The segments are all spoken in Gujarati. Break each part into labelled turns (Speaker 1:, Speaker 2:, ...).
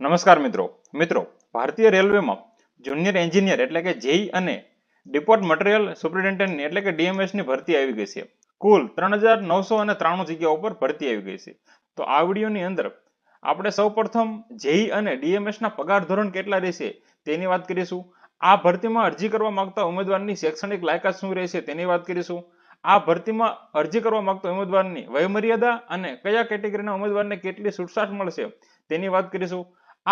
Speaker 1: નમસ્કાર મિત્રો ભારતીય રેલવેમાં જુનિયર એન્જિનિયર એટલે કે જેઈ અને ડિપોર્ટ મટીરિયલ સુપરિન્ટેન્ડન્ટ એટલે કે ડીએમએસ ની ભરતી આવી ગઈ છે. કુલ 3993 જગ્યાઓ પર ભરતી આવી ગઈ છે. તો આ વિડીયોની અંદર આપણે સૌપ્રથમ જેઈ અને ડીએમએસ ના પગાર ધોરણ કેટલા રહેશે તેની વાત કરીશું. આ ભરતીમાં અરજી કરવા માંગતા ઉમેદવારની શૈક્ષણિક લાયકાત શું રહેશે તેની વાત કરીશું. આ ભરતીમાં અરજી કરવા માંગતા ઉમેદવારની વયમર્યાદા અને કયા કેટેગરીના ઉમેદવારને કેટલી છૂટછાટ મળશે તેની વાત કરીશું.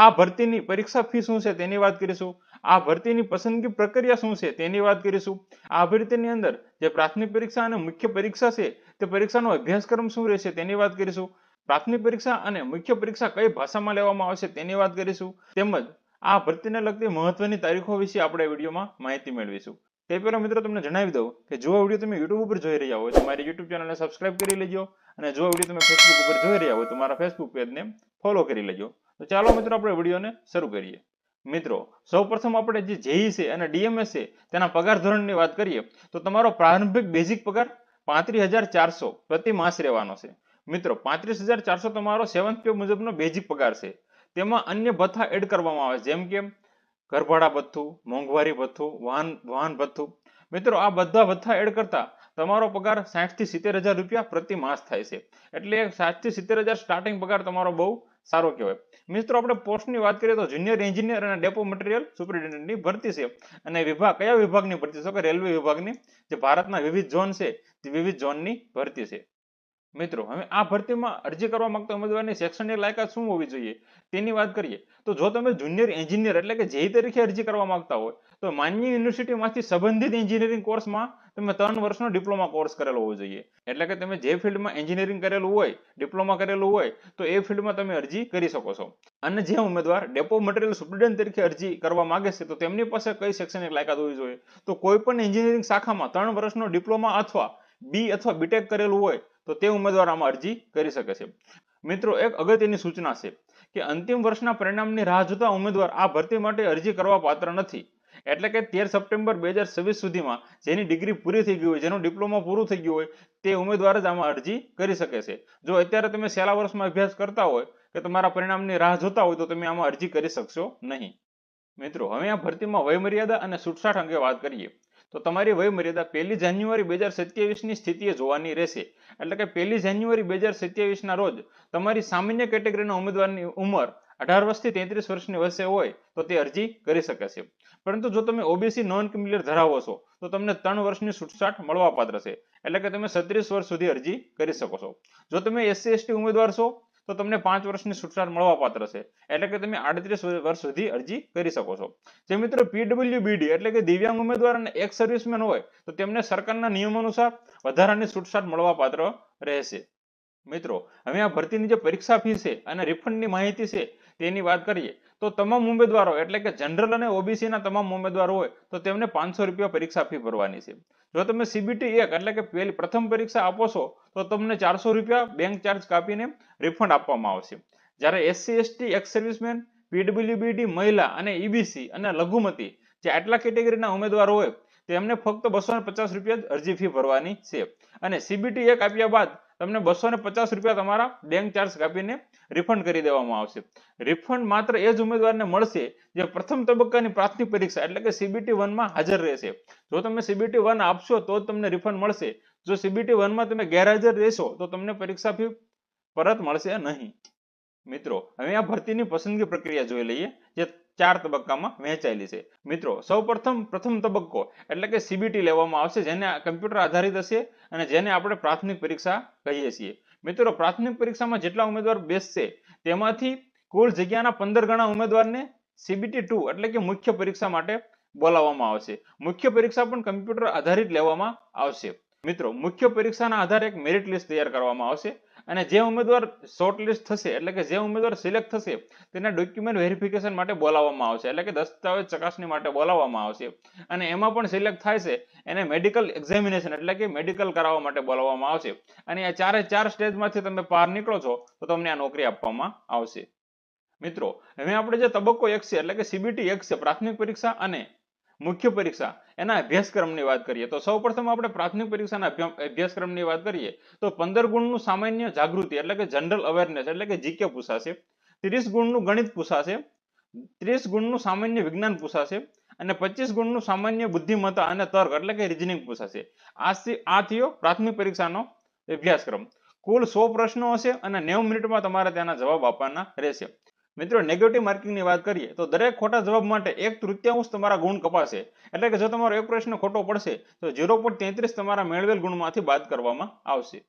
Speaker 1: આ ભરતીની પરીક્ષા ફી શું છે તેની વાત કરીશું. આ ભરતીની પસંદગી પ્રક્રિયા શું છે તેની વાત કરીશું. આ ભરતીની અંદર જે પ્રાથમિક પરીક્ષા અને મુખ્ય પરીક્ષા છે તે પરીક્ષાનો અભ્યાસક્રમ શું રહેશે તેની વાત કરીશું. પ્રાથમિક પરીક્ષા અને મુખ્ય પરીક્ષા કઈ ભાષામાં લેવામાં આવશે તેની વાત કરીશું. તેમજ આ ભરતીને લગતી મહત્વની તારીખો વિશે આપણે વિડીયોમાં માહિતી મેળવીશું. તે પહેલા મિત્રો તમને જણાવી દઉં કે જો આ વિડીયો તમે YouTube ઉપર જોઈ રહ્યા હોય તો મારી YouTube ચેનલને સબસ્ક્રાઇબ કરી લેજો, અને જો આ વિડીયો તમે Facebook ઉપર જોઈ રહ્યા હોય તો મારા Facebook પેજને ફોલો કરી લેજો. તો ચાલો મિત્રો આપણે વિડીયોને શરૂ કરીએ. મિત્રો સૌપ્રથમ આપણે જે જેઈ છે અને ડીએમએસ છે તેના પગાર ધોરણની વાત કરીએ તો તમારો પ્રારંભિક બેઝિક પગાર 35,400 પ્રતિ માસ રહેવાનો છે. મિત્રો 35,400 તમારો 7th પે મુજબનો બેઝિક પગાર છે. તેમાં અન્ય ભથ્થા એડ કરવામાં આવે જેમ કે ઘરભાડા ભથ્થું, મોંઘવારી ભથ્થું, વાહન ભથ્થું. મિત્રો આ બધા ભથ્થા એડ કરતા તમારો પગાર 60 થી 70,000 રૂપિયા પ્રતિ માસ થાય છે. એટલે 60 થી 70,000 સ્ટાર્ટિંગ પગાર તમારો બહુ સારો કહેવાય. મિત્રો આપણે પોસ્ટની વાત કરીએ તો જુનિયર એન્જિનિયર અને ડેપો મટીરિયલ સુપરિન્ટેન્ડન્ટની ભરતી છે. અને કયા વિભાગની ભરતી છે કે રેલવે વિભાગની, જે ભારતના વિવિધ ઝોન છે તે વિવિધ ઝોનની ભરતી છે. મિત્રો હવે આ ભરતીમાં અરજી કરવા માંગતા ઉમેદવારની શૈક્ષણિક લાયકાત શું હોવી જોઈએ તેની વાત કરીએ તો જો તમે જુનિયર એન્જિનિયર એટલે કે જેઈ તરીકે અરજી કરવા માંગતા હોય તો માન્ય યુનિવર્સિટીમાંથી સંબંધિત એન્જિનિયરિંગ કોર્સમાં તમે 3 વર્ષનો ડિપ્લોમા કોર્સ કરેલો હોવો જોઈએ. એટલે કે તમે જે ફિલ્ડમાં એન્જિનિયરિંગ કરેલું હોય, ડિપ્લોમા કરેલું હોય તો એ ફિલ્ડમાં તમે અરજી કરી શકો છો. અને જે ઉમેદવાર ડેપો મટીરિયલ સુપરિન્ટેન્ડન્ટ તરીકે અરજી કરવા માંગે છે તો તેમની પાસે કઈ શૈક્ષણિક લાયકાત હોવી જોઈએ તો કોઈ પણ એન્જિનિયરિંગ શાખામાં 3 વર્ષનો ડિપ્લોમા અથવા બી અથવા બીટેક કરેલું હોય તો તે ઉમેદવાર આમાં અરજી કરી શકે છે. મિત્રો એક અગત્યની સૂચના છે કે અંતિમ વર્ષના પરિણામની રાહ જોતા ઉમેદવાર આ ભરતી માટે અરજી કરવા પાત્ર નથી. એટલે કે 13 સપ્ટેમ્બર 2026 સુધીમાં જેની ડિગ્રી પૂરી થઈ ગઈ હોય, જેનું ડિપ્લોમા પૂરું થઈ ગયું હોય તે ઉમેદવાર જ આમાં અરજી કરી શકે છે. જો અત્યારે તમે છેલ્લા વર્ષમાં અભ્યાસ કરતા હોય કે તમારા પરિણામની રાહ જોતા હોય તો તમે આમાં અરજી કરી શકશો નહીં. મિત્રો હવે આ ભરતીમાં વયમર્યાદા અને છૂટછાટ અંગે વાત કરીએ તો તમારી વયમર્યાદા 1 જાન્યુઆરી 2027 ની સ્થિતિએ જોવાની રહેશે. એટલે કે 1 જાન્યુઆરી 2027 ના રોજ તમારી સામાન્ય કેટેગરીના ઉમેદવારની ઉંમર 18 વર્ષથી 33 વર્ષની વચ્ચે હોય તો તે અરજી કરી શકે છે. પરંતુ જો તમે ઓબીસી નોન ક્રિમિનલ ધરાવો છો તો તમને 3 વર્ષની છૂટછાટ મળવાપાત્ર છે. એટલે કે તમે 36 વર્ષ સુધી અરજી કરી શકો છો. જો તમે એસસી એસટી ઉમેદવાર છો તો તમને 5 વર્ષની છૂટછાટ મળવાપાત્ર છે. એટલે કે તમે 38 વર્ષ સુધી અરજી કરી શકો છો. જે મિત્રો પીડબ્લ્યુબીડી એટલે કે દિવ્યાંગ ઉમેદવાર અને એક્સ સર્વિસમેન હોય તો તેમને સરકારના નિયમો અનુસાર વધારાની છૂટછાટ મળવાપાત્ર રહેશે. મિત્રો હવે આ ભરતીની જે પરીક્ષા ફી છે અને રિફંડની માહિતી છે તેની વાત કરીએ તો તમામ ઉમેદવારો એટલે કે જનરલ અને ઓબીસી ના તમામ ઉમેદવારો હોય તો તેમને 500 રૂપિયા પરીક્ષા ફી ભરવાની છે. જો તમે સીબીટી 1 એટલે કે પ્રથમ પરીક્ષા આપો છો તો તમને 400 રૂપિયા બેંક ચાર્જ કાપીને રિફંડ આપવામાં આવશે. જ્યારે એસસી એસટી એક્સ સર્વિસમેન, પીડબ્લ્યુબીડી, મહિલા અને ઈબીસી અને લઘુમતી જે આટલા કેટેગરીના ઉમેદવારો હોય તેમને ફક્ત 250 રૂપિયા જ અરજી ફી ભરવાની છે. અને સીબીટી 1 આપ્યા બાદ તમને 250 રૂપિયા તમારા બેંક ચાર્જ કાપીને રિફંડ કરી દેવામાં આવશે. રિફંડ માત્ર એ જ ઉમેદવારને મળશે જે પ્રથમ તબક્કાની પ્રાથમિક પરીક્ષા એટલે કે સીબીટી 1 માં હાજર રહેશે. જો તમે સીબીટી 1 આપશો તો જ તમને રિફંડ મળશે. જો સીબીટી 1 માં તમે ગેરહાજર રહેશો તો તમને પરીક્ષા ફી પરત મળશે નહીં. મિત્રો હવે આ ભરતીની પસંદગી પ્રક્રિયા જોઈ લઈએ જે 4 તબક્કામાં વહેંચાયેલી છે. મિત્રો પ્રથમ તબક્કો એટલે કે સીબીટી લેવામાં આવશે જેને કમ્પ્યુટર આધારિત હશે અને જેને આપણે પ્રાથમિક પરીક્ષા કહીએ છીએ. મિત્રો પ્રાથમિક પરીક્ષામાં જેટલા ઉમેદવાર બેસશે તેમાંથી કુલ જગ્યાના 15 ગણા ઉમેદવારને સીબીટી 2 એટલે કે મુખ્ય પરીક્ષા માટે બોલાવવામાં આવશે. મુખ્ય પરીક્ષા પણ કમ્પ્યુટર આધારિત લેવામાં આવશે. મિત્રો મુખ્ય પરીક્ષાના આધારે એક મેરિટ લિસ્ટ તૈયાર કરવામાં આવશે અને જે ઉમેદવાર શોર્ટ લિસ્ટ થશે એટલે કે જે ઉમેદવાર સિલેક્ટ થશે તેના ડોક્યુમેન્ટ વેરિફિકેશન માટે બોલાવવામાં આવશે. એટલે કે દસ્તાવેજ ચકાસણી માટે બોલાવવામાં આવશે. અને એમાં પણ સિલેક્ટ થાય છે એને મેડિકલ એક્ઝામિનેશન એટલે કે મેડિકલ કરાવવા માટે બોલાવવામાં આવશે. અને આ 4 સ્ટેજમાંથી તમે પાર નીકળો છો તો તમને આ નોકરી આપવામાં આવશે. મિત્રો હવે આપણે જે તબક્કો 1 છે એટલે કે સીબીટી 1 છે પ્રાથમિક પરીક્ષા અને મુખ્ય પરીક્ષા એના અભ્યાસક્રમની વાત કરીએ તો સૌપ્રથમ આપણે પ્રાથમિક પરીક્ષાના અભ્યાસક્રમની વાત કરીએ તો 15 ગુણનું સામાન્ય જાગૃતિ એટલે કે જનરલ અવેરનેસ એટલે કે જીકે પૂછાશે. 30 ગુણનું ગણિત પૂછાશે, 30 ગુણનું સામાન્ય વિજ્ઞાન પૂછાશે અને 25 ગુણનું સામાન્ય બુદ્ધિમત્તા અને તર્ક એટલે કે રીઝનિંગ પૂછાશે. આ થયો પ્રાથમિક પરીક્ષાનો અભ્યાસક્રમ. કુલ 100 પ્રશ્નો હશે અને 90 મિનિટમાં તમારે તેના જવાબ આપવાના રહેશે. મિત્રો, નેગેટિવ માર્કિંગની વાત કરીએ તો દરેક ખોટા જવાબ માટે 1/3 તમારા ગુણ કપાશે. એટલે કે જો તમારો એક પ્રશ્ન ખોટો પડશે તો 0.33 તમારા મેળવેલ ગુણમાંથી બાદ કરવામાં આવશે.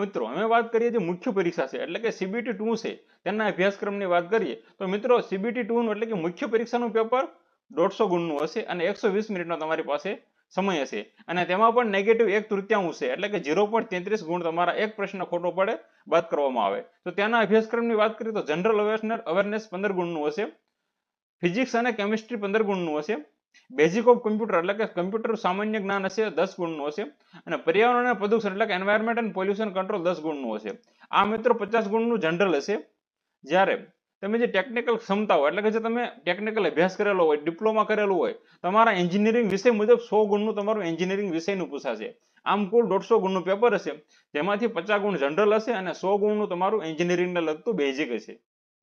Speaker 1: મિત્રો, અમે વાત કરીએ જે મુખ્ય પરીક્ષા છે એટલે કે CBT 2 છે તેના અભ્યાસક્રમની વાત કરીએ તો મિત્રો CBT 2 નું એટલે કે મુખ્ય પરીક્ષાનું પેપર 150 ગુણનું હશે અને 120 મિનિટનો તમારી પાસે સમય હશે અને તેમાં પણ નેગેટિવ 1/3 છે એટલે કે 0.33 ગુણ તમારા એક પ્રશ્ન ખોટો પડે બાદ કરવામાં આવે. તો ત્યાંના અભ્યાસક્રમની વાત કરીએ તો જનરલ અવેરનેસ 15 ગુણનું હશે, ફિઝિક્સ અને કેમિસ્ટ્રી 15 ગુણનું હશે, બેઝિક ઓફ કમ્પ્યુટર એટલે કે કમ્પ્યુટર સામાન્ય જ્ઞાન હશે 10 ગુણનું હશે અને પર્યાવરણ અને પ્રદૂષણ એટલે કે એન્વાયરમેન્ટ એન્ડ પોલ્યુશન કંટ્રોલ 10 ગુણનું હશે. આ મિત્રો 50 ગુણનું જનરલ હશે. જ્યારે તમે જે ટેકનિકલ ક્ષમતાઓ એટલે કે જે તમે ટેકનિકલ અભ્યાસ કરેલો હોય, ડિપ્લોમા કરેલું હોય, તમારા એન્જિનિયરિંગ વિષય મુજબ 100 ગુણનું તમારું એન્જિનિયરિંગ વિષયનું પૂછાશે. આમ કુલ 150 ગુણનું પેપર હશે, જેમાંથી 50 ગુણ જનરલ હશે અને 100 ગુણનું તમારું એન્જિનિયરિંગને લગતું બેઝિક હશે.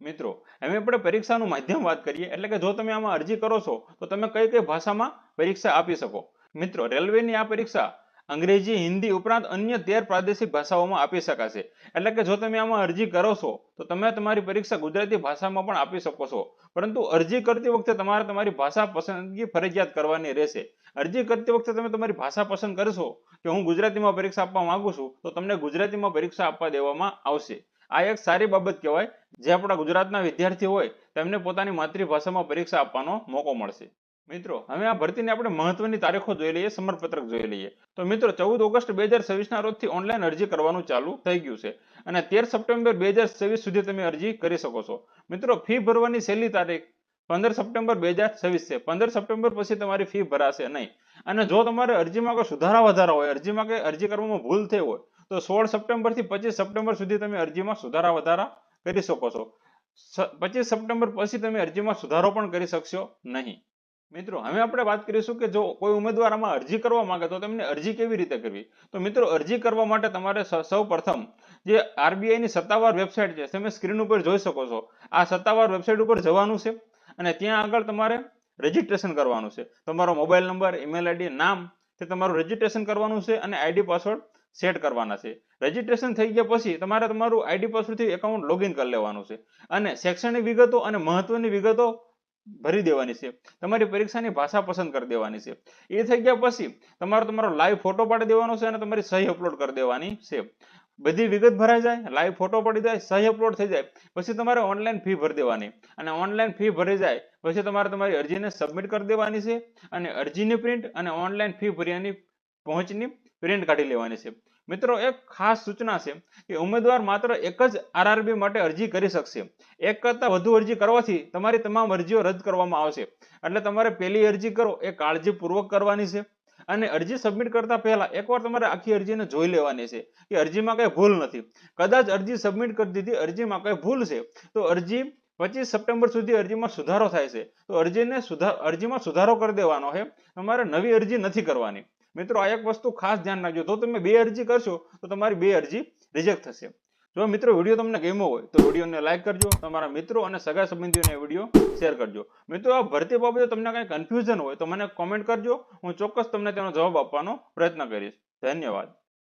Speaker 1: મિત્રો, હવે આપણે પરીક્ષાનું માધ્યમ વાત કરીએ એટલે કે જો તમે આમાં અરજી કરો છો તો તમે કઈ કઈ ભાષામાં પરીક્ષા આપી શકો. મિત્રો, રેલવેની આ પરીક્ષા અંગ્રેજી, હિન્દી ઉપરાંત અન્ય 13 પ્રાદેશિક ભાષાઓમાં આપી શકાશે. એટલે કે જો તમે આમાં અરજી કરો છો તો તમે તમારી પરીક્ષા ગુજરાતી ભાષામાં પણ આપી શકો છો, પરંતુ અરજી કરતી વખતે તમારે તમારી ભાષા પસંદગી ફરજિયાત કરવાની રહેશે. અરજી કરતી વખતે તમે તમારી ભાષા પસંદ કરશો કે હું ગુજરાતીમાં પરીક્ષા આપવા માંગુ છું તો તમને ગુજરાતીમાં પરીક્ષા આપવા દેવામાં આવશે. આ એક સારી બાબત કહેવાય. જે આપણા ગુજરાતના વિદ્યાર્થી હોય તેમને પોતાની માતૃભાષામાં પરીક્ષા આપવાનો મોકો મળશે. મિત્રો, હવે આ ભરતીની આપણે મહત્વની તારીખો જોઈ લઈએ, સમરપત્રક જોઈ લઈએ. તો મિત્રો, 14 ઓગસ્ટ 2026 રોજથી ઓનલાઈન અરજી કરવાનું ચાલુ થઈ ગયું છે અને 13 સપ્ટેમ્બર 2026 સુધી તમે અરજી કરી શકો છો. મિત્રો, ફી ભરવાની છેલ્લી તારીખ 15 સપ્ટેમ્બર 2026 છે. 15 સપ્ટેમ્બર પછી તમારી ફી ભરાશે નહીં. અને જો તમારે અરજીમાં કોઈ સુધારા વધારા હોય, અરજીમાં કે અરજી કરવામાં ભૂલ થઈ હોય તો 16 સપ્ટેમ્બર થી 25 સપ્ટેમ્બર સુધી તમે અરજીમાં સુધારા વધારા કરી શકો છો. 25 સપ્ટેમ્બર પછી તમે અરજીમાં સુધારો પણ કરી શકશો નહીં. મિત્રો, હવે આપણે વાત કરીશું કે જો કોઈ ઉમેદવાર આમાં અરજી કરવા માંગે તો તેમને અરજી કેવી રીતે કરવી. તો મિત્રો, અરજી કરવા માટે તમારે સૌ પ્રથમ જે RBI ની સત્તાવાર વેબસાઇટ છે તમે સ્ક્રીન ઉપર જોઈ શકો છો. આ સત્તાવાર વેબસાઇટ ઉપર જવાનું છે અને ત્યાં આગળ તમારે રજીસ્ટ્રેશન કરવાનું છે. તમારો મોબાઈલ નંબર, ઈમેલ આઈડી, નામ તે તમારું રજીસ્ટ્રેશન કરવાનું છે અને ID પાસવર્ડ સેટ કરવાના છે. રજીસ્ટ્રેશન થઈ ગયા પછી તમારે તમારું ID પાસવર્ડથી એકાઉન્ટ લોગિન કરી લેવાનું છે અને શૈક્ષણિક વિગતો અને મહત્વની વિગતો ભરી દેવાની છે. તમારી પરીક્ષાની ભાષા પસંદ કરી દેવાની છે. એ થઈ ગયા પછી તમારો લાઈવ ફોટો પાડી દેવાનો છે અને તમારી સહી અપલોડ કરી દેવાની છે. બધી વિગત ભરાઈ જાય, લાઈવ ફોટો પડી જાય, સહી અપલોડ થઈ જાય પછી તમારે ઓનલાઈન ફી ભરી દેવાની અને ઓનલાઈન ફી ભરી જાય પછી તમારે તમારી અરજીને સબમિટ કરી દેવાની છે અને અરજીની પ્રિન્ટ અને ઓનલાઈન ફી ભર્યાની પહોંચની પ્રિન્ટ કાઢી લેવાની છે. મિત્રો, એક ખાસ સૂચના છે કે ઉમેદવાર માત્ર એક જ RRB માટે અરજી કરી શકશે. એક કરતાં વધુ અરજી કરવાથી તમારી તમામ અરજીઓ રદ કરવામાં આવશે. એટલે તમારે પહેલી અરજી કરો એ કાળજીપૂર્વક કરવાની છે અને અરજી સબમિટ કરતા પહેલા એકવાર તમારે આખી અરજીને જોઈ લેવાની છે કે અરજીમાં કઈ ભૂલ નથી. કદાચ અરજી સબમિટ કરી દીધી, અરજીમાં કઈ ભૂલ છે તો અરજી 25 સપ્ટેમ્બર સુધી અરજીમાં સુધારો થાય છે તો અરજીમાં સુધારો કરી દેવાનો છે. તમારે નવી અરજી નથી કરવાની. મિત્રો, આ એક વસ્તુ ખાસ ધ્યાન રાખજો. જો તમે 2 અરજી કરશો તો તમારી 2 અરજી રિજેક્ટ થશે. જો મિત્રો વિડીયો તમને ગમ્યો હોય તો વિડીયોને લાઈક કરજો, તમારા મિત્રો અને સગા સંબંધીઓને વિડીયો શેર કરજો. મિત્રો, આ ભરતી બાબતે તમને કંઈ કન્ફ્યુઝન હોય તો મને કોમેન્ટ કરજો. હું ચોક્કસ તમને તેનો જવાબ આપવાનો પ્રયત્ન કરીશ. ધન્યવાદ.